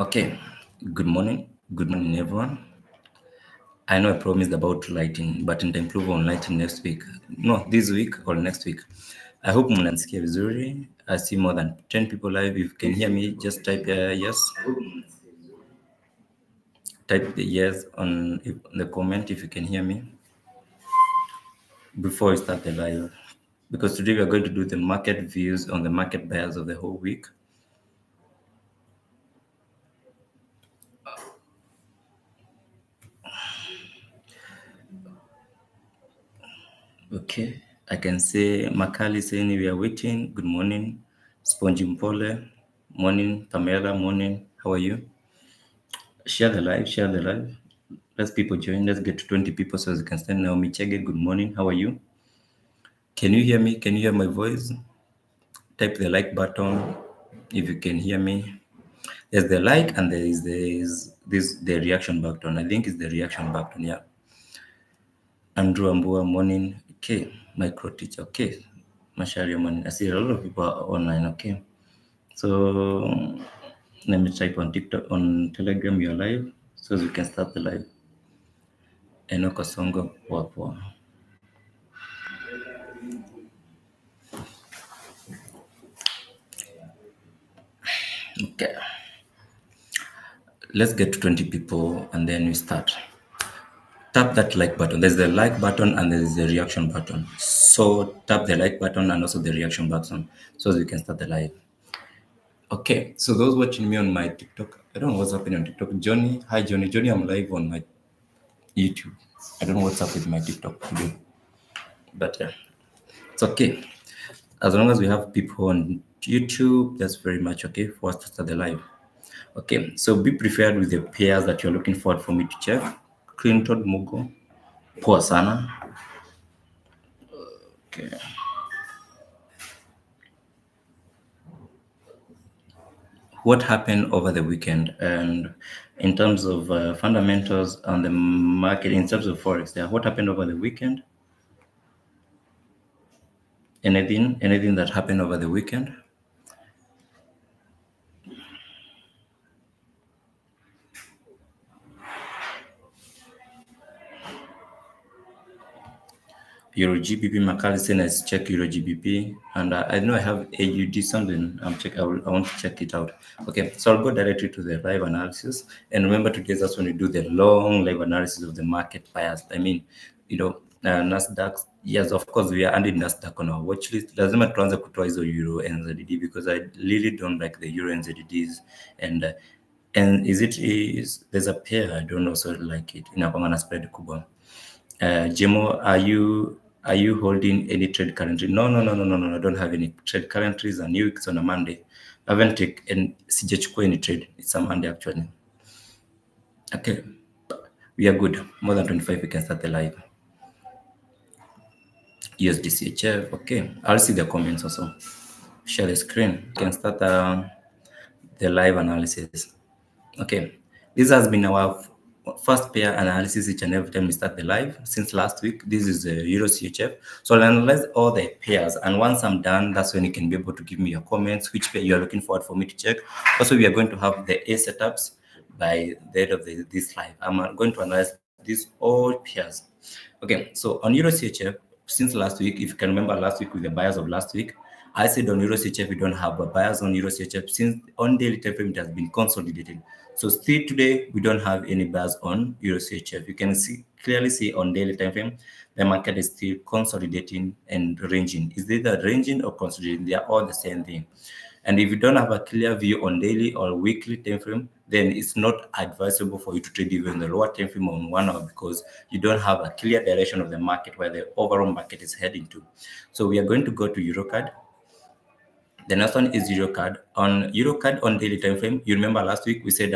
Okay, good morning everyone. I know I promised about lighting, but nitaimprove on lighting next week. No, this week or next week. I hope mnanisikia vizuri. I see more than 10 people live. If you can hear me, just type yes. Type the yes on the comment if you can hear me before we start the live. Because today we are going to do the market views on the market bears of the whole week. Okay, I can say Makali saying we are waiting. Good morning. Spongy Mpole, morning. Pamela, morning. How are you? Share the live, share the live. Let's people join. Let's get to 20 people so as you can stand. Naomi Chege, good morning. How are you? Can you hear me? Can you hear my voice? Type the like button if you can hear me. There's the like and there is the reaction button. I think it's the reaction button, yeah. Andrew Ambua, morning. Okay, micro teacher. Okay, Masharia, morning. I see a lot of people are online. Okay, so let me type on TikTok, on Telegram, you're live, so we can start the live. Enoch Osongo, poa. Okay, let's get to 20 people and then we start. Tap that like button. There's the like button and there's the reaction button. So tap the like button and also the reaction button so we can start the live. Okay, so those watching me on my TikTok, I don't know what's happening on TikTok. Johnny, hi Johnny. Johnny, I'm live on my YouTube. I don't know what's up with my TikTok today, but it's okay. As long as we have people on YouTube, that's very much okay for us to start the live. Okay, so be prepared with the pairs that you're looking forward for me to check. Clinton Mugo, poa sana. Okay. What happened over the weekend, and in terms of fundamentals on the market, in terms of Forex there, what happened over the weekend? Anything that happened over the weekend? Euro GBP Macalison is check Euro GBP, and I know I have AUD something. I want to check it out. Okay, so I'll go directly to the live analysis. And remember, today that's when we do the long live analysis of the market bias. I mean, Nasdaq. Yes, of course, we are adding Nasdaq on our watch list. Lazima tuanze kutoa hizo Euro NZD because I really don't like the Euro NZDs, and there's a pair I don't also like it. Inakwanga na spread kubwa. Jimo, are you holding any trade currently? No. I don't have any trade currently. It's a new week, it's on a Monday. I haven't taken any trade. It's a Monday actually. Okay, we are good. More than 25, we can start the live. USD CHF. Okay, I'll see the comments also. Share the screen. We can start the live analysis. Okay, this has been our first pair analysis each and every time we start the live since last week. This is the Euro CHF. So I'll analyze all the pairs, and once I'm done, that's when you can be able to give me your comments, which pair you are looking forward for me to check. Also, we are going to have the A setups by the end of this live. I'm going to analyze these all pairs. Okay, so on Euro CHF, since last week, if you can remember last week with the buyers of last week, I said on Euro CHF we don't have a buyers on Euro CHF since on daily time frame it has been consolidated. So still today we don't have any buyers on Euro CHF. You can clearly see on daily time frame the market is still consolidating and ranging. Is either ranging or consolidating? They are all the same thing. And if you don't have a clear view on daily or weekly time frame, then it's not advisable for you to trade even the lower time frame on 1 hour because you don't have a clear direction of the market where the overall market is heading to. So we are going to go to EuroCAD. The next one is EuroCAD. On EuroCAD on daily time frame, you remember last week we said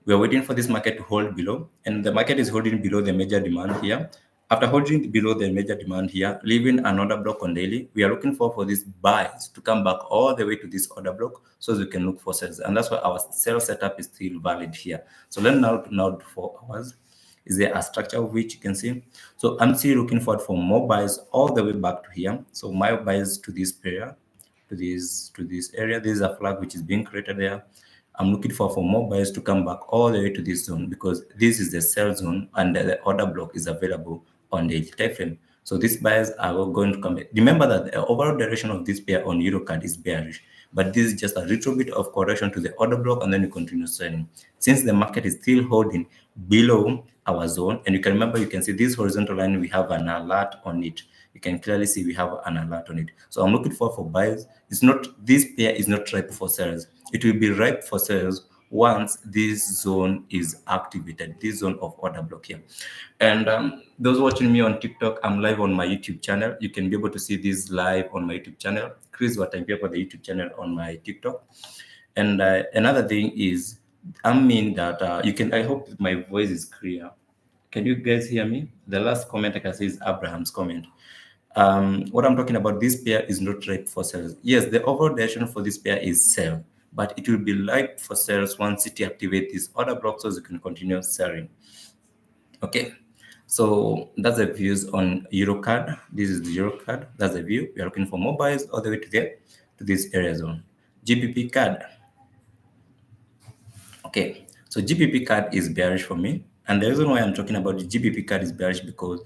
we are waiting for this market to hold below, and the market is holding below the major demand here. After holding below the major demand here, leaving an order block on daily, we are looking for these buys to come back all the way to this order block so we can look for sales. And that's why our sell setup is still valid here. So let's now do 4 hours. Is there a structure of which you can see? So I'm still looking forward for more buys all the way back to here. So my buys to this pair, to this area. This is a flag which is being created there. I'm looking for more buyers to come back all the way to this zone, because this is the sell zone and the order block is available on the time frame. So these buyers are going to come. Remember that the overall direction of this pair on Euro CAD is bearish, but this is just a little bit of correction to the order block, and then you continue selling. Since the market is still holding below our zone, and you can remember, you can see this horizontal line, we have an alert on it. You can clearly see we have an alert on it. So I'm looking for buyers. It's not, this pair is not ripe for sellers. It will be ripe for sellers once this zone is activated, this zone of order block here. And those watching me on TikTok, I'm live on my YouTube channel. You can be able to see this live on my YouTube channel. Chris Watambia for the YouTube channel on my TikTok. And another thing is, that you can, I hope my voice is clear. Can you guys hear me? The last comment I can see is Abraham's comment. What I'm talking about, this pair is not ripe for sales. Yes, the overall direction for this pair is sell, but it will be ripe for sales once it activates this order block, so you can continue selling. Okay, so that's the views on Euro CAD. This is the Euro CAD. That's the view. We are looking for more buyers all the way to this area zone. GBP CAD. Okay, so GBP CAD is bearish for me, and the reason why I'm talking about the GBP CAD is bearish because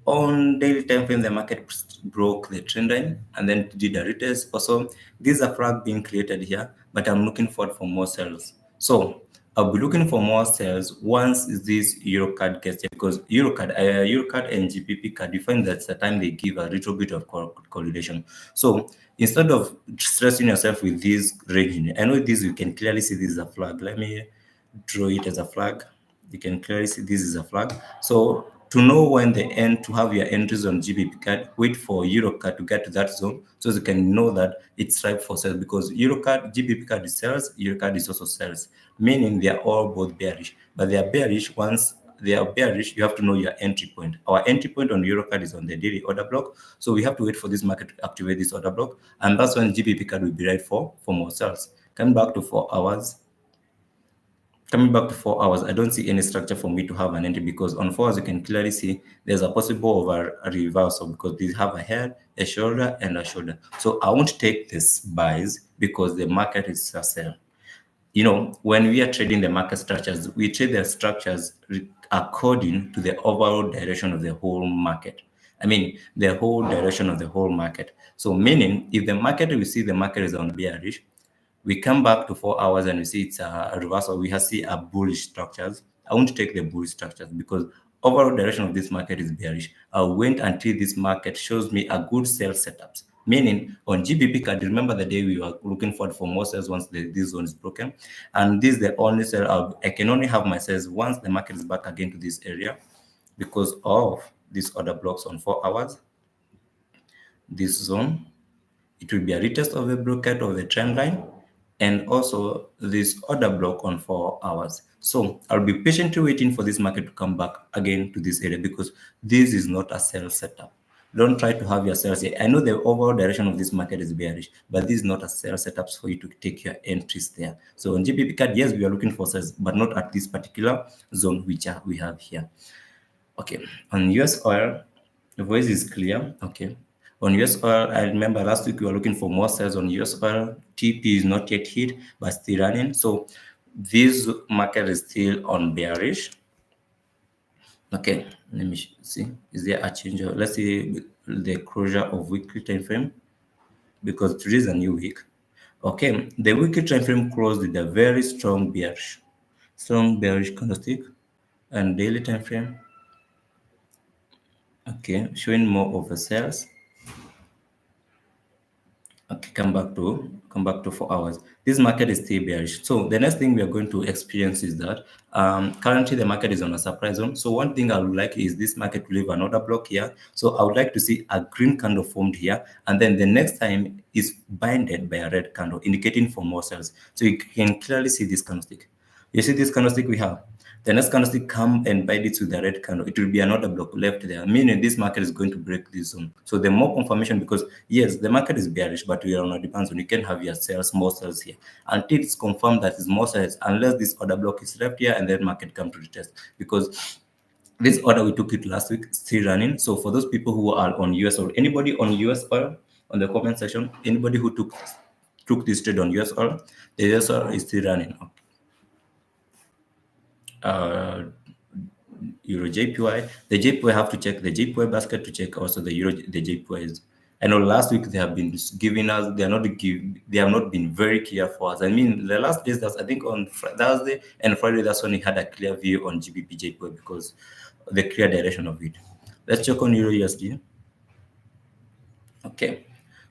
on daily time frame the market broke the trend line and then did a retest. Also, there's a flag being created here, but I'm looking forward for more sales. So I'll be looking for more sales once this Euro CAD gets here, because Euro CAD and GBP CAD, you find that's the time they give a little bit of correlation. So instead of stressing yourself with this range, I know this, you can clearly see this is a flag. Let me draw it as a flag. You can clearly see this is a flag. So to know when they end, to have your entries on GBP CAD, wait for Euro CAD to get to that zone, so you can know that it's ripe for sales, because Euro CAD, GBP CAD is sells, Euro CAD is also sells, meaning they are all both bearish. But they are bearish. Once they are bearish, you have to know your entry point. Our entry point on Euro CAD is on the daily order block, so we have to wait for this market to activate this order block, and that's when GBP CAD will be right for more sales. Coming back to 4 hours. Coming back to 4 hours, I don't see any structure for me to have an entry, because on 4 hours, you can clearly see there's a possible of a reversal, because they have a head, a shoulder, and a shoulder. So I won't take this buys because the market is a sell. You know, when we are trading the market structures, we trade the structures according to the overall direction of the whole market. I mean, the whole direction of the whole market. So meaning, if the market, we see the market is on bearish, we come back to 4 hours and we see it's a reversal, we see a bullish structures. I won't take the bullish structures because overall direction of this market is bearish. I'll wait until this market shows me a good sell setups. Meaning on GBP CAD, remember the day we were looking for more sales once this zone is broken, and this is the only sell. I can only have my sales once the market is back again to this area, because of this order blocks on 4 hours. This zone, it will be a retest of the breakout of the trend line, and also this order block on 4 hours. So I'll be patiently waiting for this market to come back again to this area, because this is not a sell setup. Don't try to have your sales here. I know the overall direction of this market is bearish, but this is not a sell setups for you to take your entries there. So on GBP CAD, yes, we are looking for sales, but not at this particular zone which we have here. Okay, on US oil, the voice is clear. Okay. On US oil, I remember last week we were looking for more sales on US oil. TP is not yet hit, but still running. So this market is still on bearish. Okay, let me see. Is there a change? Let's see the closure of weekly time frame, because today is a new week. Okay, the weekly time frame closed with a very strong bearish candlestick, and daily time frame. Okay, showing more of a sales. Okay, come back to 4 hours. This market is still bearish. So the next thing we are going to experience is that currently the market is on a surprise zone. So one thing I would like is this market to leave another block here. So I would like to see a green candle formed here, and then the next time is binded by a red candle, indicating for more sales. So you can clearly see this candlestick. You see this candlestick we have. The next candlestick come and bind it with the red candle. It will be another block left there, meaning this market is going to break this zone. So the more confirmation, because yes, the market is bearish, but we are on a depends on, you can have your sales, more sales here until it's confirmed that it's more sales, unless this order block is left here and then market come to retest, because this order we took it last week still running. So for those people who are on US oil, anybody on US oil on the comment section, anybody who took this trade on US oil, the US oil is still running. uh, Euro JPY. The JPY have to check the JPY basket to check also the Euro the JPYs. I know last week they have been giving us. They have not been very clear for us. I mean, the last days, that's I think on Thursday and Friday, that's when we had a clear view on GBP JPY because the clear direction of it. Let's check on Euro USD. Okay,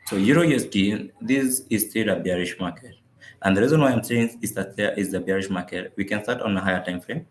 so Euro USD, this is still a bearish market, and the reason why I'm saying is that there is a bearish market. We can start on a higher time frame.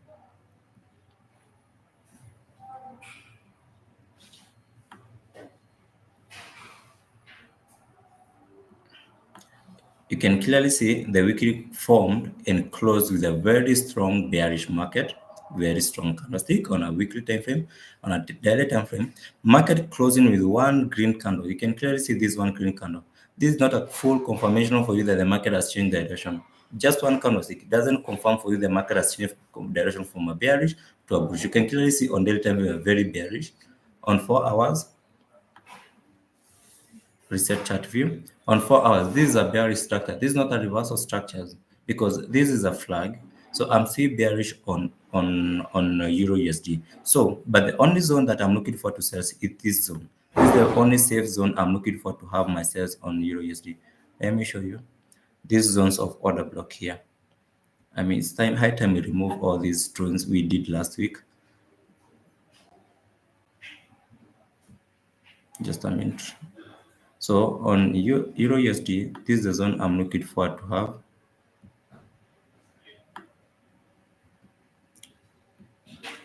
You can clearly see the weekly formed and closed with a very strong bearish market, very strong candlestick on a weekly time frame, on a daily time frame. Market closing with one green candle. You can clearly see this one green candle. This is not a full confirmation for you that the market has changed direction. Just one candlestick. It doesn't confirm for you the market has changed direction from a bearish to a bullish. You can clearly see on daily time frame very bearish. On 4 hours, reset chart view on 4 hours. This is a bearish structure. This is not a reversal structures because this is a flag. So I'm still bearish on Euro USD. So, but the only zone that I'm looking for to sell is this zone. This is the only safe zone I'm looking for to have my sales on Euro USD. Let me show you these zones of order block here. I mean, it's time high time we remove all these drones we did last week. Just a minute. So on Euro USD, this is the zone I'm looking for to have.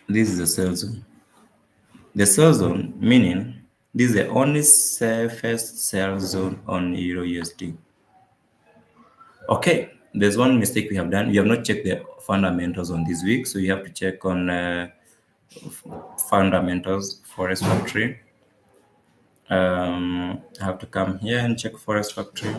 This is the sell zone. The sell zone meaning this is the only safest sell zone on Euro USD. Okay, there's one mistake we have done. We have not checked the fundamentals on this week, so you have to check on fundamentals Forex Factory. I have to come here and check Forex Factory.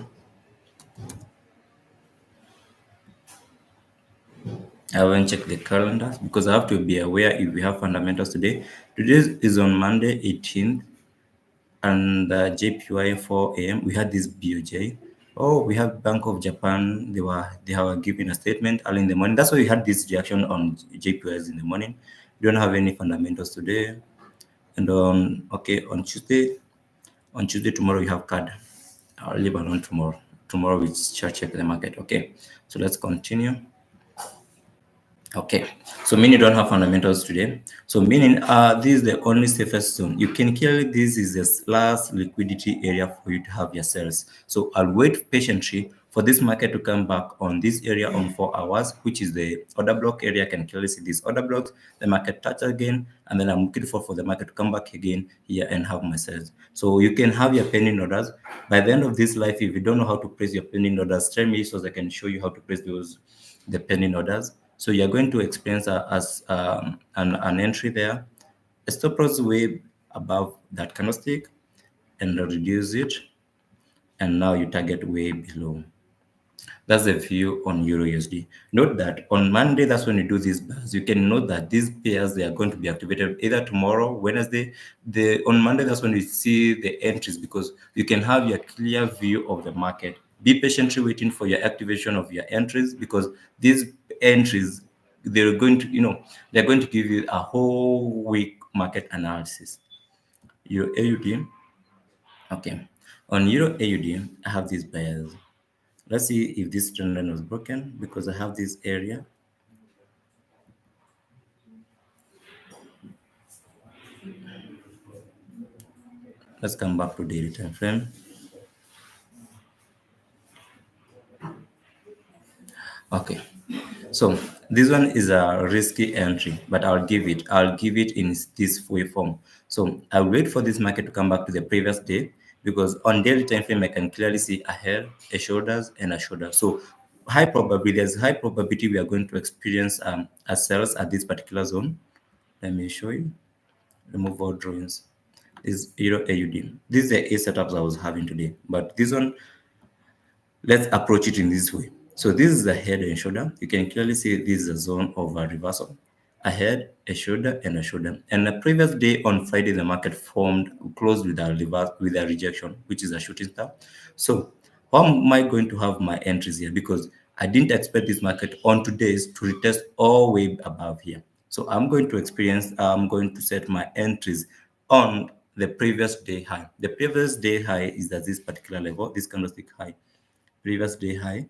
I haven't checked the calendar because I have to be aware if we have fundamentals today. Today is on Monday 18th and JPY 4 a.m. We had this BOJ. Oh, we have Bank of Japan. They were giving a statement early in the morning. That's why we had this reaction on JPYs in the morning. We don't have any fundamentals today. And okay, on Tuesday tomorrow we have CAD. I'll leave alone tomorrow. Tomorrow we shall check the market. Okay, so let's continue. Okay, so meaning you don't have fundamentals today. So meaning this is the only safest zone. You can clearly, this is the last liquidity area for you to have your sales. So I'll wait patiently for this market to come back on this area on 4 hours, which is the order block area. I can clearly see these order blocks. The market touch again, and then I'm looking for the market to come back again here and have my sales. So you can have your pending orders. By the end of this life, if you don't know how to place your pending orders, tell me so I can show you how to place the pending orders. So you're going to experience an entry there, a stop loss way above that candlestick, and reduce it, and now you target way below. That's the view on Euro USD. Note that on Monday, that's when you do these bars. You can note that these pairs, they are going to be activated either tomorrow, Wednesday. On Monday, that's when you see the entries because you can have your clear view of the market. Be patiently waiting for your activation of your entries because these entries, they're going to give you a whole week market analysis. Euro AUD. Okay. On Euro AUD, I have these buyers. Let's see if this trend line was broken because I have this area. Let's come back to daily time frame. Okay, so this one is a risky entry, but I'll give it in this way form. So I'll wait for this market to come back to the previous day because on daily time frame I can clearly see a head, a shoulders, and a shoulder. So there's high probability we are going to experience a sales at this particular zone. Let me show you. Remove all drawings. Is Euro AUD. This is the A setups I was having today, but this one, let's approach it in this way. So this is the head and shoulder. You can clearly see this is a zone of a reversal. A head, a shoulder, and a shoulder. And the previous day on Friday, the market closed with a reverse, with a rejection, which is a shooting star. So how am I going to have my entries here? Because I didn't expect this market on today's to retest all way above here. So I'm going to set my entries on the previous day high. The previous day high is at this particular level, this candlestick high, previous day high,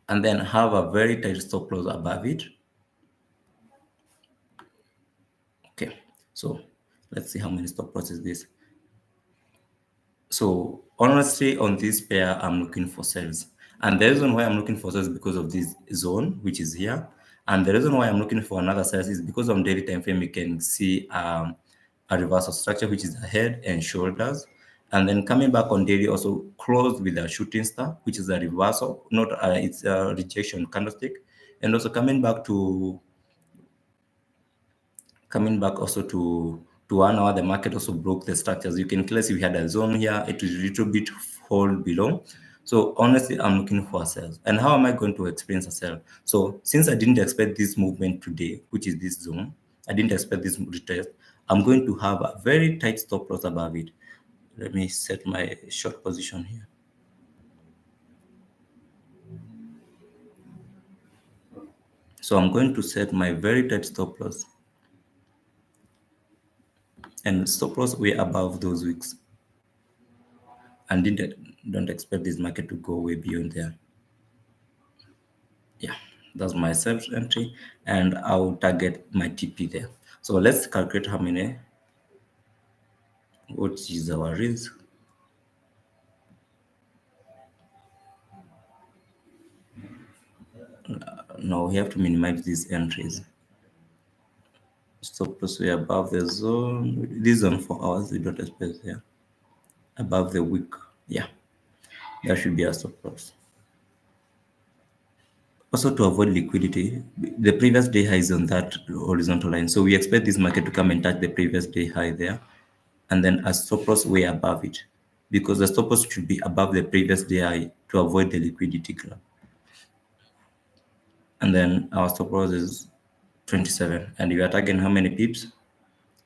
and then have a very tight stop loss above it. Okay, so let's see how many stop losses this. So honestly, on this pair, I'm looking for sales. And the reason why I'm looking for sales is because of this zone, which is here. And the reason why I'm looking for another sales is because on daily time frame, you can see a reversal structure, which is the head and shoulders. And then coming back on daily, also closed with a shooting star, which is a reversal, not it's a rejection candlestick. And also coming back also to 1 hour, the market also broke the structures. You can clearly see we had a zone here. It was a little bit hold below. So honestly, I'm looking for a sell. And how am I going to experience a sell? So since I didn't expect this movement today, which is this zone, I didn't expect this retest. I'm going to have a very tight stop loss above it. Let me set my short position here. So I'm going to set my very tight stop loss. And stop loss way above those wicks. And don't expect this market to go way beyond there. Yeah, that's my self entry, and I'll target my TP there. So let's calculate how many, what is our risk. Now we have to minimize these entries. Stop loss way above the zone. This zone for hours, we don't expect there. Above the wick, yeah, that should be a stop loss. Also, to avoid liquidity, the previous day high is on that horizontal line. So we expect this market to come and touch the previous day high there, and then a stop loss way above it, because the stop loss should be above the previous day high to avoid the liquidity grab. And then our stop loss is 27, and we are targeting how many pips?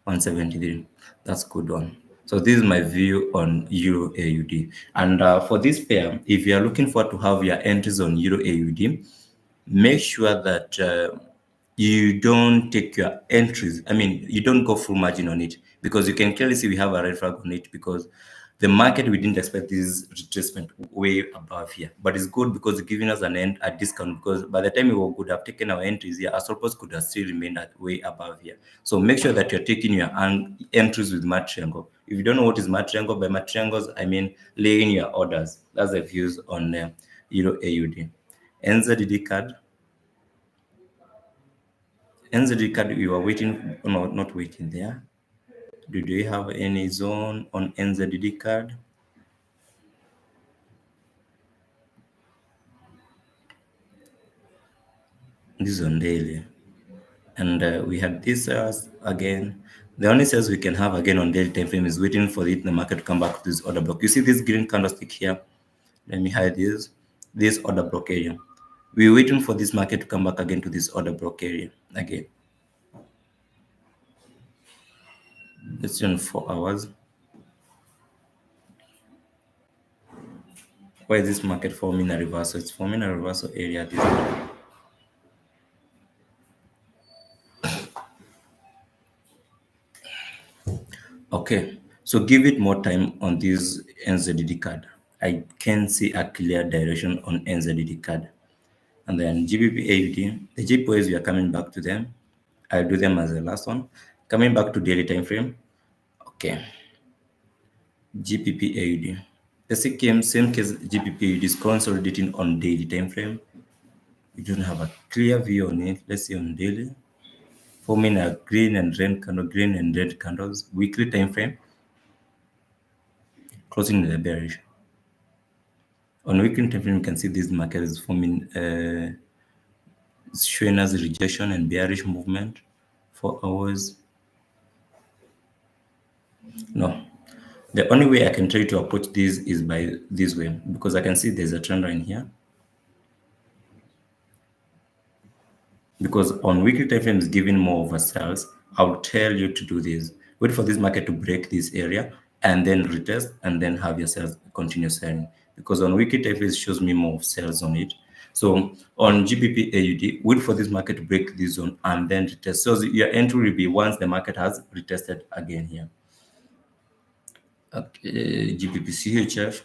173. That's good one. So this is my view on Euro AUD. And for this pair, if you are looking for to have your entries on Euro AUD, make sure that you don't take your entries. I mean, you don't go full margin on it, because you can clearly see we have a red flag on it, because the market, we didn't expect this retracement way above here. But it's good because it's giving us a discount, because by the time we could have taken our entries here, our surplus could have still remained at way above here. So make sure that you're taking your entries with mat triangle. If you don't know what is mat triangle, by mat triangles, I mean laying your orders. That's the views on Euro AUD. NZD CAD. NZD CAD, we were waiting, no, not waiting there. Do we have any zone on NZD CAD? This is on daily. And we had this again. The only sales we can have again on daily time frame is waiting for the market to come back to this order block. You see this green candlestick here? Let me hide this order block area. We're waiting for this market to come back again to this order block area again. Let's see on 4 hours. Why is this market forming a reversal? It's forming a reversal area. Okay, so give it more time on this NZD CAD. I can see a clear direction on NZD CAD. And then GBP AUD, the JPYs, we are coming back to them. I'll do them as the last one. Coming back to daily time frame. Okay. GBP AUD. The same case, GBP AUD is consolidating on daily time frame. We don't have a clear view on it. Let's see on daily. Forming a green and red candles. Weekly time frame. Closing the bearish. On weekly time frame, you can see this market is forming, showing us rejection and bearish movement for hours. No, the only way I can try to approach this is by this way, because I can see there's a trend line here. Because on weekly time frame is giving more of a sales, I'll tell you to do this. Wait for this market to break this area and then retest, and then have your sales continue selling. because on weekly time it shows me more sales on it. So on GBP AUD, wait for this market to break this zone and then retest. So your entry will be once the market has retested again here. Okay, GBP CHF.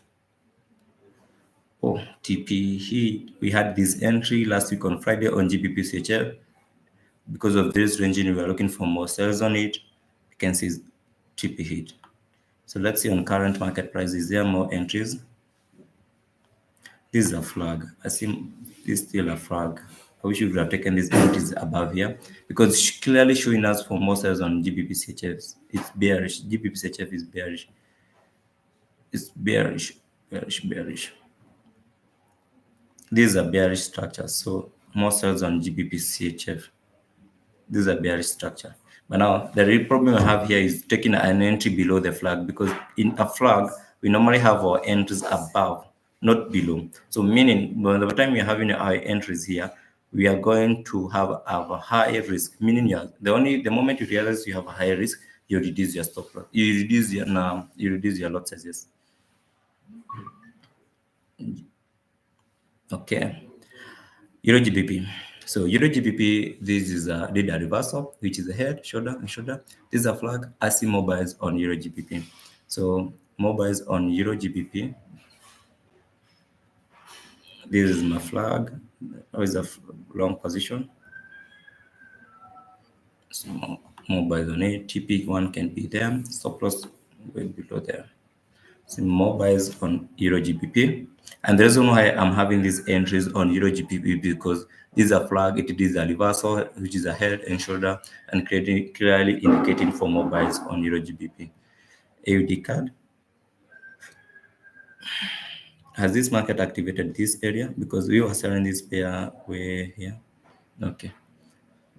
Oh, TP here. We had this entry last week on Friday on GBP CHF. Because of this ranging, we are looking for more sales on it. You can see TP hit. So let's see on current market price, is there more entries? This is a flag. I see this is still a flag. I wish we would have taken these entries above here because it's clearly showing us for more sales on GBP CHF. It's bearish. GBP CHF is bearish. It's bearish, bearish, bearish. These are bearish structures. So more sales on GBP CHF. This is a bearish structure. But now the real problem we have here is taking an entry below the flag, because in a flag, we normally have our entries above, not below. So meaning by the time we're having our entries here, we are going to have a high risk, meaning the moment you realize you have a high risk, you reduce your stop loss, you reduce your lot sizes. Okay. Euro GBP. So Euro GBP, this is did a reversal, which is a head, shoulder, and shoulder. This is a flag. I see mobiles on Euro GBP. So mobiles on Euro GBP. This is my flag. Always a long position. So mobiles on it. TP1 can be there. Stop loss way below there. So mobiles on Euro GBP. And the reason why I'm having these entries on Euro GBP because this is a flag, it is a reversal, which is a head and shoulder, and clearly indicating for mobiles on Euro GBP. AUD CAD. Has this market activated this area? Because we were selling this pair way here. Okay.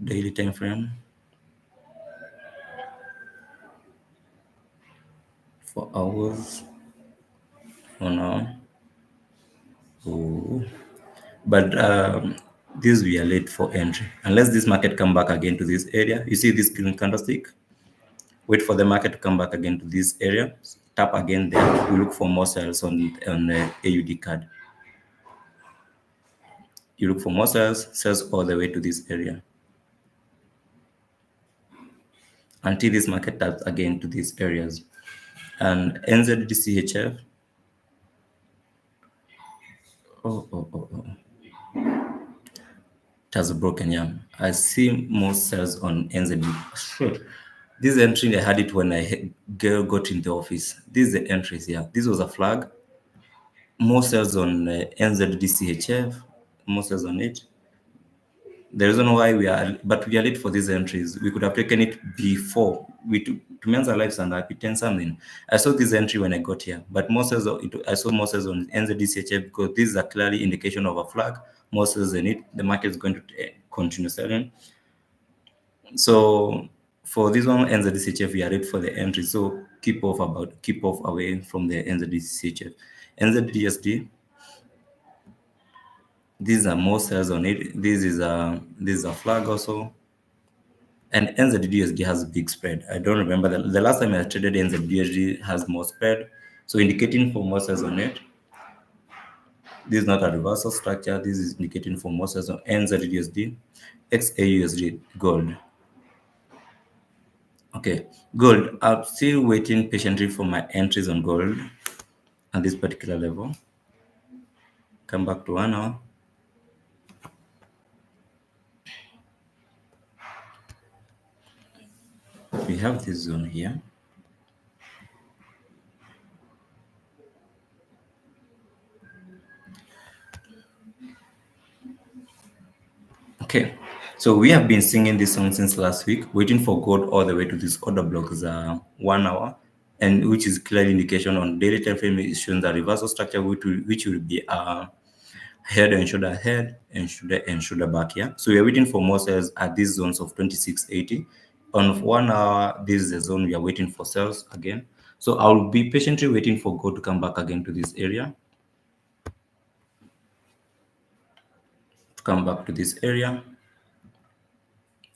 Daily time frame. 4 hours. For now. Oh. But this we are late for entry unless this market come back again to this area. You see this green candlestick, wait for the market to come back again to this area, tap again there, we look for more sales on the AUD CAD. You look for more sales all the way to this area until this market taps again to these areas. And NZD CHF, it has broken. Yeah, I see more sales on NZD. Sure. This entry, I had it when I got in the office. This is the entries here. This was a flag. More sales on NZD CHF. More sales on it. The reason why we are late for these entries, we could have taken it before. To men's lives and happy 10 something. I saw this entry when I got here, but most of I saw most on NZD CHF because this is a clearly indication of a flag. Most in it, the market is going to continue selling. So for this one, NZD CHF, we are ready for the entry. So keep off away from the NZD CHF. NZD USD. These are more sales on it. This is a flag also. And NZD USD has a big spread. I don't remember the last time I traded NZD USD has more spread. So indicating for more sales on it. This is not a reversal structure. This is indicating for more sales on NZD USD. XAUSD gold. Okay, gold. I'm still waiting patiently for my entries on gold at this particular level. Come back to 1 hour. We have this zone here. Okay, so we have been singing this song since last week, waiting for gold all the way to this order block is 1 hour, and which is clear indication on daily time frame is showing the reversal structure, which will be head and shoulder back here. So we are waiting for more sales at these zones of 2680. On 1 hour, this is the zone we are waiting for sales again. So I'll be patiently waiting for gold to come back again to this area. To come back to this area.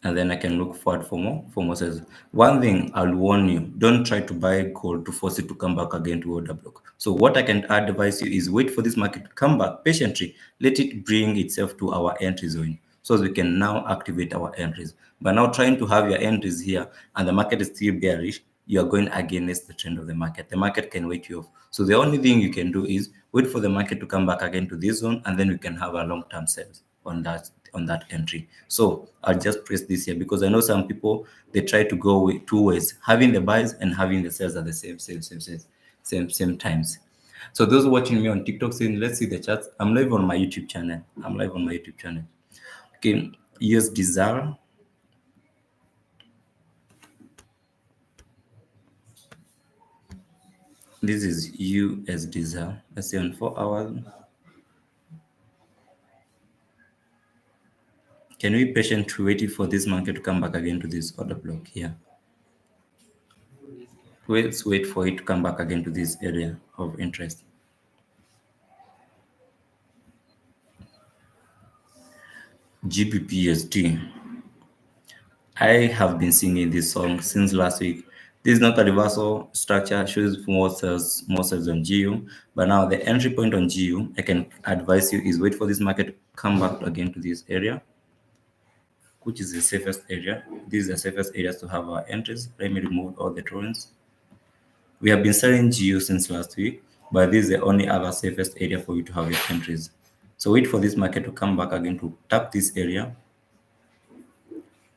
and then I can look forward for more sales. One thing I'll warn you: don't try to buy gold to force it to come back again to order block. So what I can advise you is wait for this market to come back patiently. Let it bring itself to our entry zone, so we can now activate our entries. But now trying to have your entries here and the market is still bearish, you are going against the trend of the market. The market can wait you off. So the only thing you can do is wait for the market to come back again to this zone, and then we can have a long-term sales on that entry. So I'll just press this here because I know some people, they try to go with two ways, having the buys and having the sales at the same times. So those watching me on TikTok saying, let's see the charts. I'm live on my YouTube channel. Okay, USD ZAR. This is USD ZAR. Let's see on 4 hours. Can we patiently wait for this market to come back again to this order block here? Let's wait for it to come back again to this area of interest. GBP USD. I have been singing this song since last week. This is not a reversal structure, shows more sales on GU, but now the entry point on GU, I can advise you is wait for this market to come back again to this area, which is the safest area. This is the safest areas to have our entries. Let me remove all the drawings. We have been selling GU since last week, but this is the only other safest area for you to have your entries. So wait for this market to come back again to tap this area,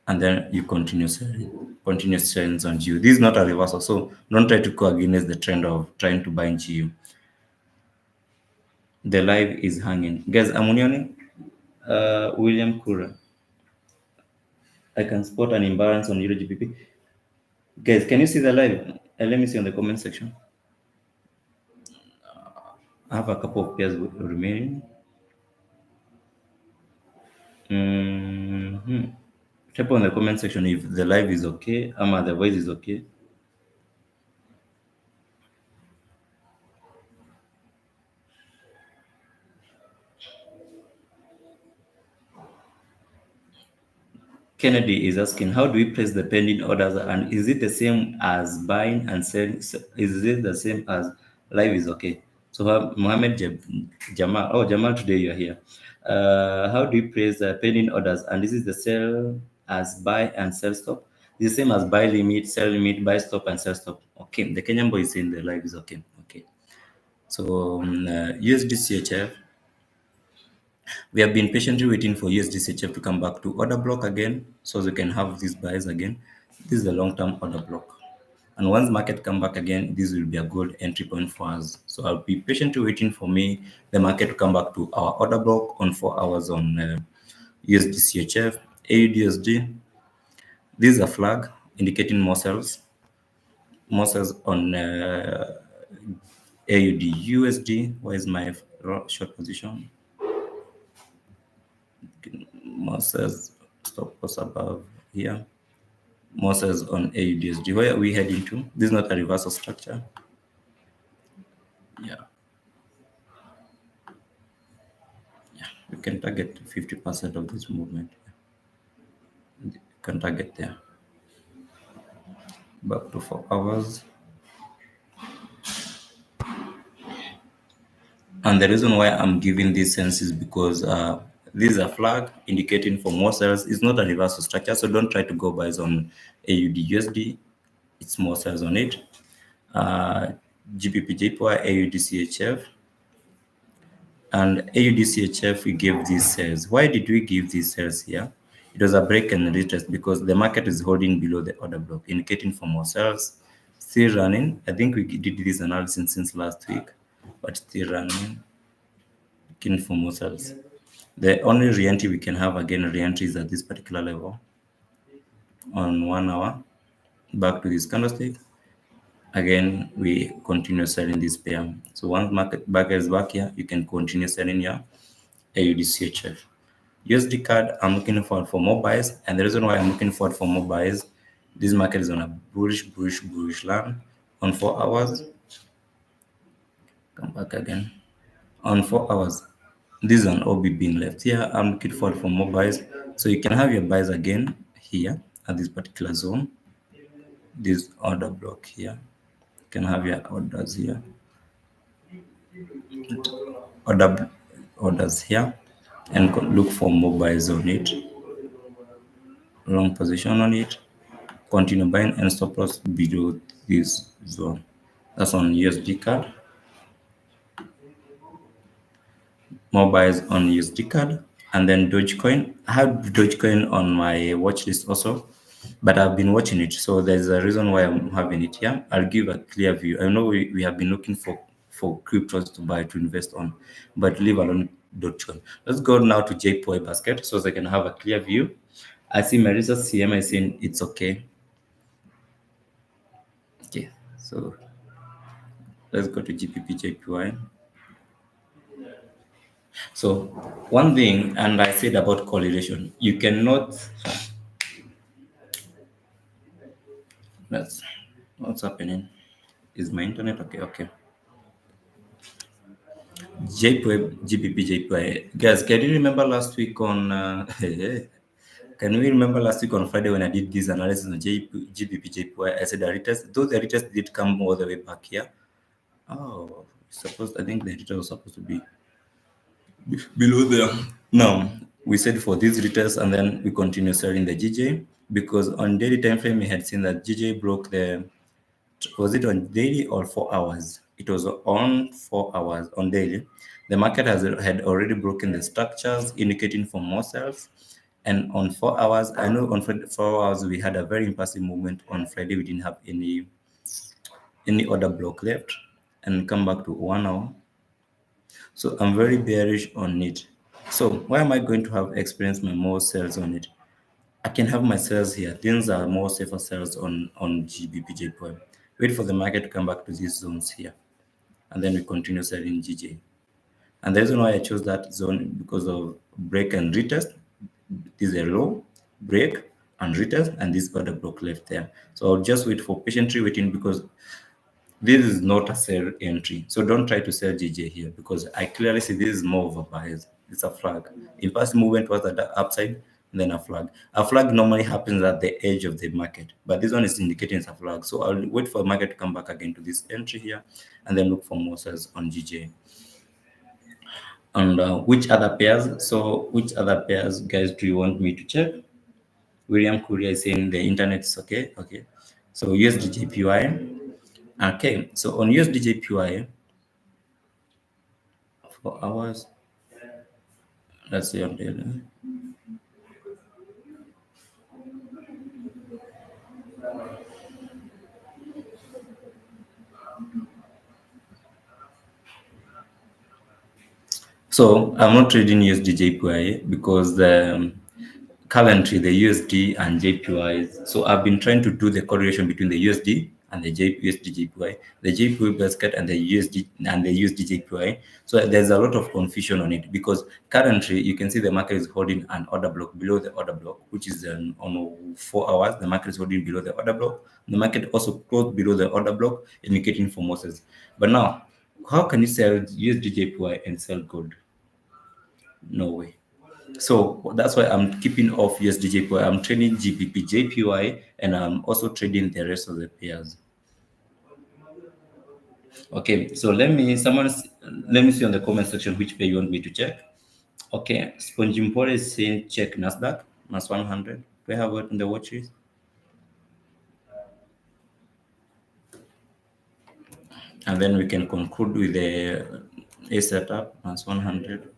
and then you continue selling. Continuous trends on GU. This is not a reversal, so don't try to go against the trend of trying to buy in GU. The live is hanging. Guys, I'm Munioni. William Kura. I can spot an imbalance on Euro GBP. Guys, can you see the live? Let me see on the comment section. I have a couple of pairs remaining. Type on the comment section if the live is okay, the voice is okay. Kennedy is asking, how do we place the pending orders, and is it the same as buying and selling? Is it the same as live is okay? So Mohammed Jamal, Jamal, today you're here. How do we place the pending orders, and this is the sell as buy and sell stop? It's the same as buy limit, sell limit, buy stop, and sell stop. Okay, the Kenyan boy is saying the live is okay. Okay, so USD CHF. We have been patiently waiting for USD CHF to come back to order block again, so we can have these buys again. This is a long-term order block. And once market come back again, this will be a good entry point for us. So I'll be patiently waiting for the market to come back to our order block on 4 hours on USD CHF, AUD USD. This is a flag indicating more sales on AUD USD. Where is my short position? Moses stop loss above here. Moses on AUDSD. Where are we heading to? This is not a reversal structure. Yeah. We can target 50% of this movement. You can target there. Back to 4 hours. And the reason why I'm giving this sense is because this is a flag indicating for more sales. It's not a reversal structure, so don't try to go buys on AUD USD. It's more sales on it. GBP JPY, AUD CHF, and AUD CHF. We gave these sales. Why did we give these sales here? It was a break and retest because the market is holding below the order block, indicating for more sales. Still running. I think we did this analysis since last week, but still running. Looking for more sales. The only re-entry we can have again, re-entry is at this particular level on 1 hour. Back to this candlestick. Again, we continue selling this pair. So once market back is back here, you can continue selling your AUD CHF. USD CAD, I'm looking forward for more buys, and the reason why I'm looking forward for more buys, this market is on a bullish land on 4 hours. Come back again on 4 hours. This is an OB being left here. I'm looking forward for more buys, so you can have your buys again here at this particular zone, this order block here. You can have your orders here, order orders here, and look for mobiles on it, long position on it, continue buying and stop loss below this zone. That's on USD CAD. Mobiles on USD CAD, and then Dogecoin. I have Dogecoin on my watch list also, but I've been watching it, so there's a reason why I'm having it here. I'll give a clear view. I know we have been looking for cryptos to buy to invest on, but leave alone Dogecoin. Let's go now to JPY basket so I can have a clear view. I see Marisa CM is saying it's okay. Okay, so let's go to GBP JPY. So one thing, and I said about correlation, you cannot. That's what's happening. Is my internet okay? Okay. JPY, GBP JPY. Guys, can you remember last week on? Can we remember last week on Friday when I did this analysis on GBP JPY? I said the retest. Those the retest did come all the way back here. Oh, I think the retest was supposed to be below there. Now we said for these retest, and then we continue selling the GJ because on daily time frame we had seen that GJ broke the. Was it on daily or 4 hours? It was on 4 hours on daily. The market had already broken the structures, indicating for more sales. And on 4 hours, I know on 4 hours we had a very impulsive movement. On Friday, we didn't have any order block left, and come back to 1 hour. So I'm very bearish on it. So why am I going to have experienced my more sales on it? I can have my sales here. Things are more safer sales on GBP JPY. Wait for the market to come back to these zones here, and then we continue selling GJ. And the reason why I chose that zone because of break and retest. This is a low, break and retest, and this order block left there. So I'll just wait for patiently waiting because this is not a sell entry. So don't try to sell GJ here because I clearly see this is more of a bias. It's a flag. Impulse movement was at the upside, and then a flag. A flag normally happens at the edge of the market, but this one is indicating it's a flag. So I'll wait for the market to come back again to this entry here, and then look for more sales on GJ. And which other pairs? So which other pairs, guys, do you want me to check? William Korea is saying the internet is okay. Okay. So USD JPY. Okay. So on USD JPY, for hours, let's see on daily. So I'm not trading USD JPY because currently the USD and JPY. So I've been trying to do the correlation between the USD and the USD JPY, the JPY basket and the USD and the USD JPY. So there's a lot of confusion on it because currently you can see the market is holding an order block below the order block, which is on 4 hours. The market is holding below the order block. The market also closed below the order block, indicating for Moses. But now, how can you sell USD JPY and sell gold? No way. So that's why I'm keeping off USD JPY. I'm trading GBP JPY, and I'm also trading the rest of the pairs. Okay, so let me see on the comment section which pair you want me to check. Okay, Spongimpore is saying check Nasdaq minus 100. We have it in the watch list. And then we can conclude with the A setup minus 100.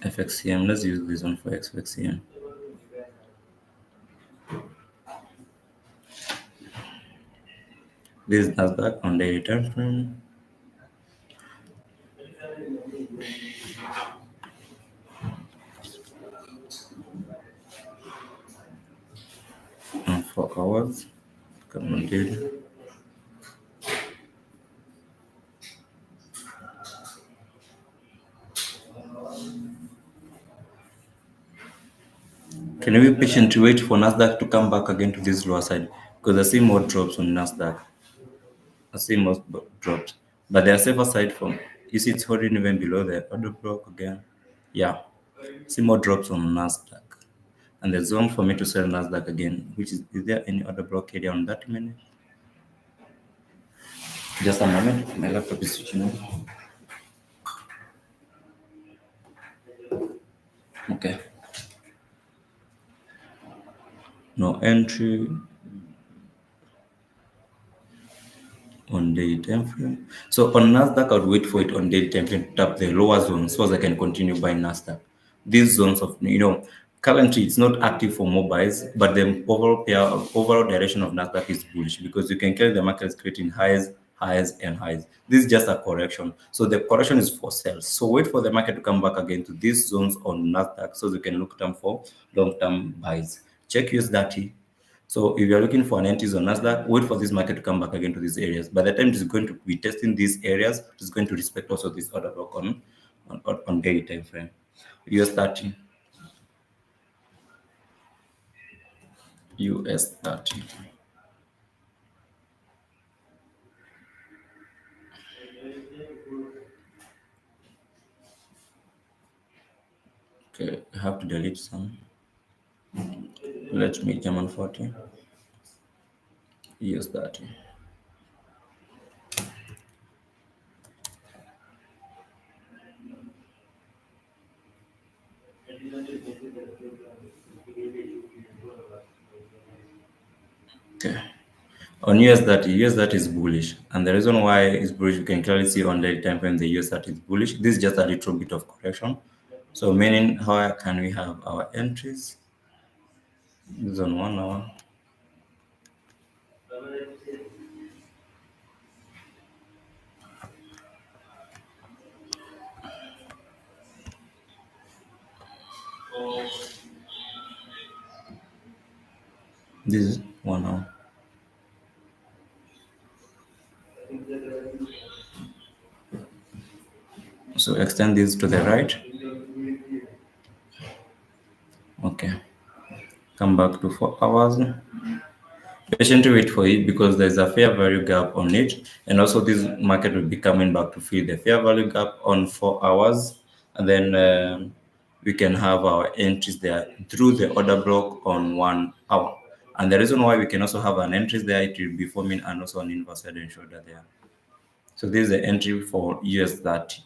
FXCM. Let's use this one for FXCM. This is Nasdaq on daily time frame. And 4 hours. Come on, daily. Can we be patient to wait for Nasdaq to come back again to this lower side? because I see more drops on Nasdaq. I see most drops, but there are safer side from. You see, it's holding even below the order block again. Yeah, see more drops on Nasdaq, and there's zone for me to sell Nasdaq again. Which is there any other block area on that minute? Just a moment, my laptop is switching on. Okay, no entry on daily time frame. So on Nasdaq, I would wait for it on daily time frame to tap the lower zone so as I can continue buying Nasdaq. These zones of currently it's not active for mobiles, but the overall direction of Nasdaq is bullish because you can carry the market is creating highs, highs, and highs. This is just a correction. So the correction is for sales. So wait for the market to come back again to these zones on Nasdaq so you can look them for long-term buys. Check USD. So if you're looking for an entries on Nasdaq, wait for this market to come back again to these areas. By the time it's going to be testing these areas, it's going to respect also this order block on daily time frame. US 30. US 30. Okay, I have to delete some. Let me German 40. US 30. Okay. On US 30, US 30 is bullish. And the reason why it's bullish, you can clearly see on the time frame the US 30 is bullish. This is just a little bit of correction. So meaning how can we have our entries? This is on 1 hour. This is 1 hour. So extend this to the right. Okay. Come back to 4 hours. Patiently wait for it because there's a fair value gap on it. And also this market will be coming back to fill the fair value gap on 4 hours. And then we can have our entries there through the order block on 1 hour. And the reason why we can also have an entries there, it will be forming and also an inverse head and shoulder there. So this is the entry for US 30.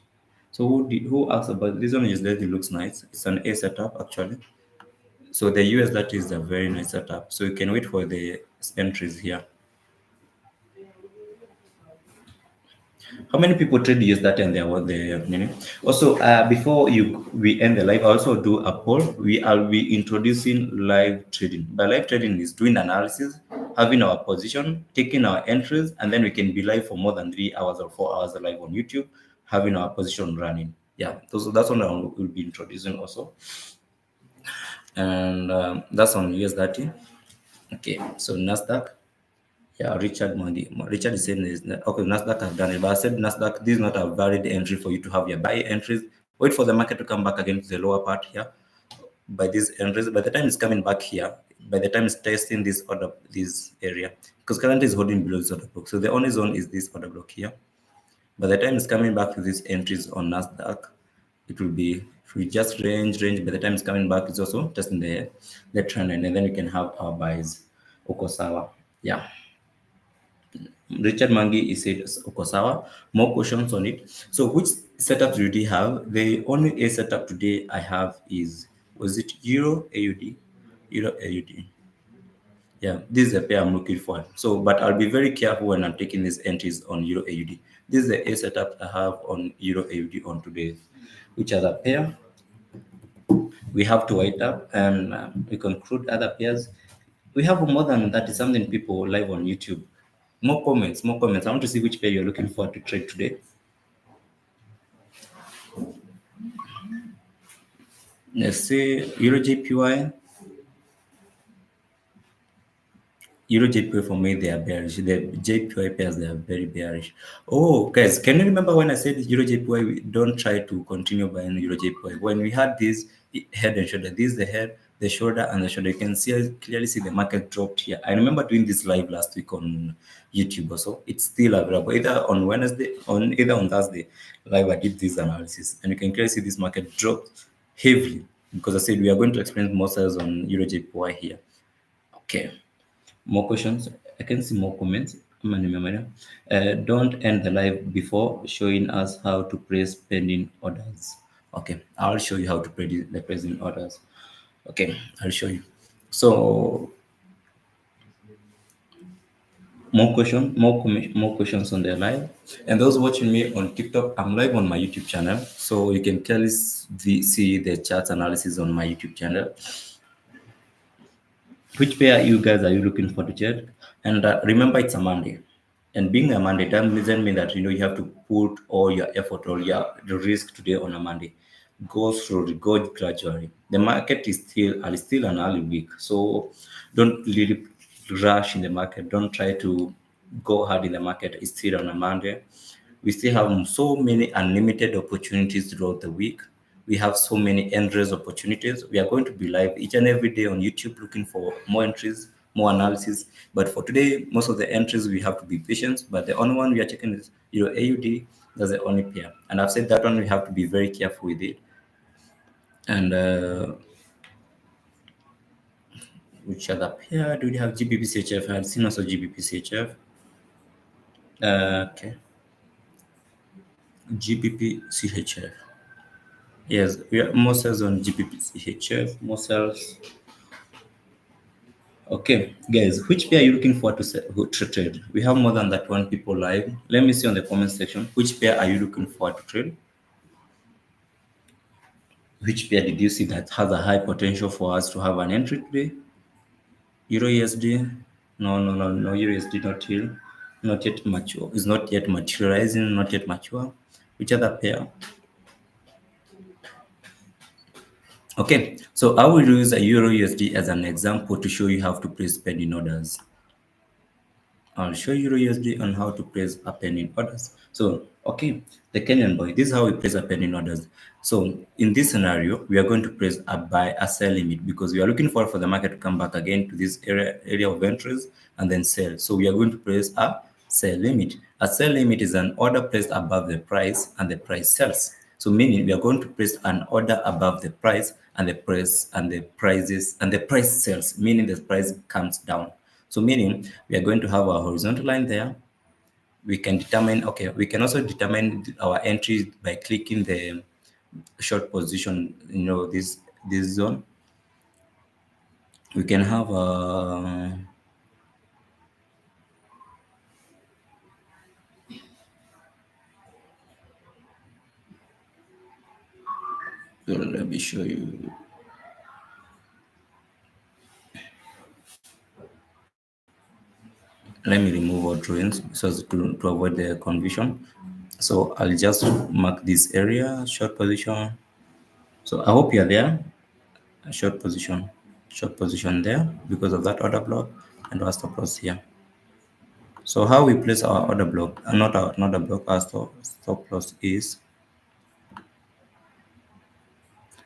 So who asked about this one? US 30 looks nice. It's an A setup actually. So the US 30 is a very nice setup. So you can wait for the entries here. How many people trade US 30 and they are what they meaning? Also, before we end the live, I also do a poll. I'll be introducing live trading. By live trading is doing analysis, having our position, taking our entries, and then we can be live for more than 3 hours or 4 hours live on YouTube, having our position running. Yeah, so that's what I will be introducing also. And that's on US 30. Okay, so Nasdaq. Yeah, Richard Mandi. Richard is saying this. Okay, Nasdaq have done it, but I said Nasdaq, this is not a valid entry for you to have your buy entries. Wait for the market to come back again to the lower part here by these entries. By the time it's coming back here, by the time it's testing this area, because currently it's holding below this order block. So the only zone is this order block here. By the time it's coming back to these entries on Nasdaq, it will be if we just range. By the time it's coming back, it's also testing the trend line, and then we can have our buys. Okosawa. Yeah. Richard Mangi is said Okosawa. More questions on it. So which setup do you have? The only a setup today I have is, was it Euro AUD? Euro AUD. Yeah, this is the pair I'm looking for. So, but I'll be very careful when I'm taking these entries on Euro AUD. This is the a setup I have on Euro AUD on today. Which other pair? We have to wait up and we conclude other pairs. We have more than 30 something people live on YouTube. More comments, more comments. I want to see which pair you're looking for to trade today. Let's say Euro JPY. Euro JPY for me, they are bearish. The JPY pairs, they are very bearish. Oh, guys, can you remember when I said Euro JPY, we don't try to continue buying Euro JPY? When we had this head and shoulder, this is the head, the shoulder and the shoulder. You can see clearly see the market dropped here. I remember doing this live last week on YouTube also. It's still available either on Wednesday, on Thursday. Live I did this analysis, and you can clearly see this market dropped heavily because I said we are going to experience more sales on Euro JPY here. Okay, more questions. I can see more comments. Don't end the live before showing us how to place pending orders. Okay, I'll show you how to place the pending orders. Okay, I'll show you. So more questions on the live. And those watching me on TikTok, I'm live on my YouTube channel, so you can clearly see the chart analysis on my YouTube channel. Which pair you guys are you looking for to trade? And remember, it's a Monday. And being a Monday doesn't mean that you have to put all your effort or the risk today on a Monday. Go slowly, go gradually. The market is still an early week, so don't really rush in the market. Don't try to go hard in the market. It's still on a Monday. We still have so many unlimited opportunities throughout the week. We have so many entries opportunities. We are going to be live each and every day on YouTube looking for more entries, more analysis. But for today, most of the entries we have to be patient. But the only one we are checking is AUD. That's the only pair. And I've said that one we have to be very careful with it. And which other pair do we have? GBP CHF. I've seen also GBP CHF. Okay. GBP CHF. Yes, we have more sales on GBP CHF, more sales. Okay, guys, which pair are you looking for to trade? We have more than that one people live. Let me see on the comment section. Which pair are you looking for to trade? Which pair did you see that has a high potential for us to have an entry today? Euro USD? No, no, no, no. Euro USD not here. Not yet mature. It's not yet materializing. Not yet mature. Which other pair? Okay, so I will use a Euro USD as an example to show you how to place pending orders. I'll show you USD on how to place a pending orders. So, okay, the Kenyan boy, this is how we place a pending orders. So, in this scenario, we are going to place a buy, a sell limit because we are looking for the market to come back again to this area of entries and then sell. So, we are going to place a sell limit. A sell limit is an order placed above the price and the price sells. So, meaning we are going to place an order above the price and the price and the price sells, meaning the price comes down. So meaning we are going to have our horizontal line there. We can determine, okay, we can also determine our entries by clicking the short position, this zone. We can have so let me show you. Let me remove all drawings so as to avoid the confusion. So I'll just mark this area, short position. So I hope you're there. A short position there because of that order block and our stop loss here. So how we place our order block, not a block, our stop loss is.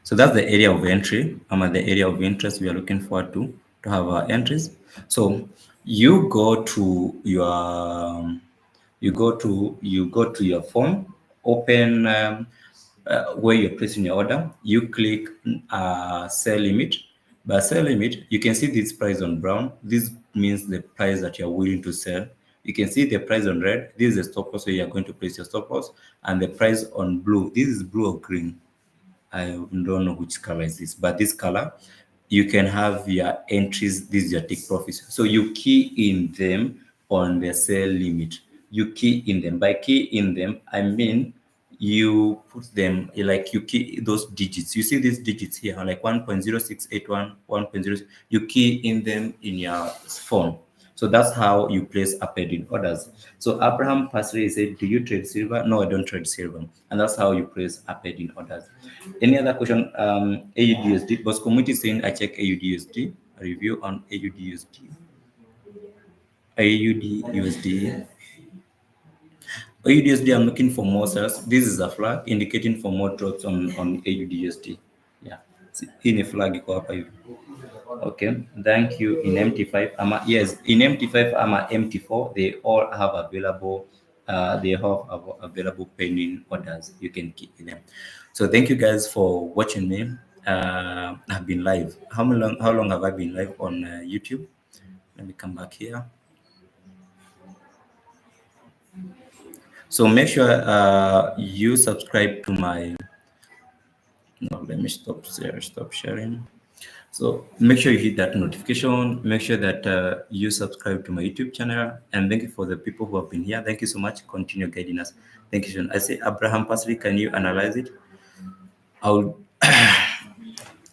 So that's the area of entry. The area of interest we are looking forward to have our entries. So you go to your your phone, open where you're placing your order. You click sell limit. By sell limit, you can see this price on brown. This means the price that you're willing to sell. You can see the price on red. This is the stop loss where you're going to place your stop loss, and the price on blue. This is blue or green. I don't know which color is this, but this color, you can have your entries. This is your take profits. So you key in them on the sell limit. You key in them. By key in them, I mean you put them like you key those digits. You see these digits here, like 1.0681, 1.0. You key in them in your phone. So that's how you place a pending orders. So Abraham Pasri said, "Do you trade silver?" No, I don't trade silver. And that's how you place a pending orders. Any other question? AUD USD. Boss community saying, "I check AUD USD. A review on AUD USD. AUD USD. AUD USD. I'm looking for more sales. This is a flag indicating for more drops on AUD USD. Yeah. In a flag iko hapa hivi. Okay, thank you. In MT5, yes, in MT5 MT4, they all have available. They have available pending orders. You can keep them. So thank you guys for watching me. I've been live. How long have I been live on YouTube? Let me come back here. So make sure you subscribe to my. No, let me stop there. Stop sharing. So make sure you hit that notification. Make sure that you subscribe to my YouTube channel. And thank you for the people who have been here. Thank you so much. Continue guiding us. Thank you. I say, Abraham Pasri, can you analyze it? I'll.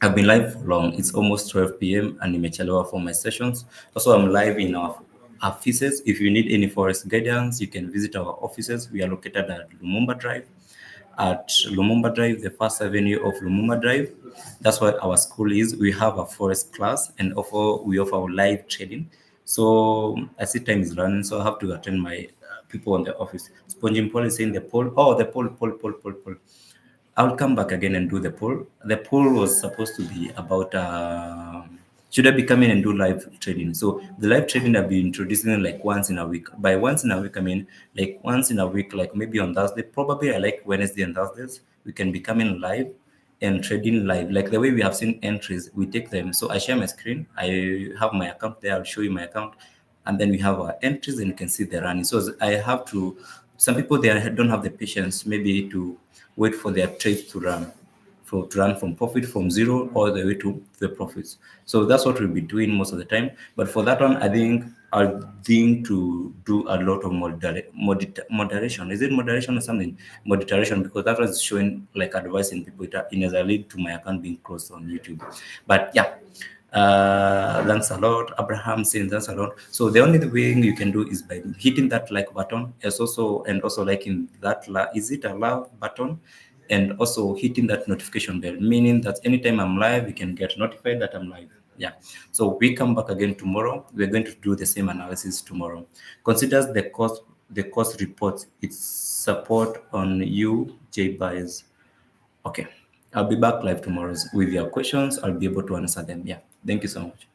I've been live for long. It's almost 12 p.m. and nimechelewa for my sessions. Also, I'm live in our offices. If you need any Forex guidance, you can visit our offices. We are located at Lumumba Drive. At Lumumba Drive, the first avenue of Lumumba Drive. That's where our school is. We have a Forex class and we offer live trading. So I see time is running, so I have to attend my people in the office. Spongy Paul is saying the poll. Oh, the poll. I'll come back again and do the poll. The poll was supposed to be about should I be coming and do live trading? So the live trading I've been introducing like once in a week. By once in a week, I mean like once in a week, like maybe on Thursday. Probably I like Wednesday and Thursdays. We can be coming live and trading live. Like the way we have seen entries, we take them. So I share my screen. I have my account there. I'll show you my account. And then we have our entries and you can see the running. So I have to, some people they don't have the patience maybe to wait for their trades to run, to run from profit from zero all the way to the profits. So that's what we'll be doing most of the time. But for that one, I'll think to do a lot of moderation. Is it moderation or something? Moderation, because that was showing like advising people. It has lead to my account being closed on YouTube. But yeah. Thanks a lot. Abraham saying thanks a lot. So the only way you can do is by hitting that like button, as also and also liking that. Is it a love button? And also hitting that notification bell, meaning that anytime I'm live, you can get notified that I'm live. Yeah. So we come back again tomorrow. We're going to do the same analysis tomorrow. Considers the cost report. Its support on you, JBuys. Okay. I'll be back live tomorrow with your questions. I'll be able to answer them. Yeah. Thank you so much.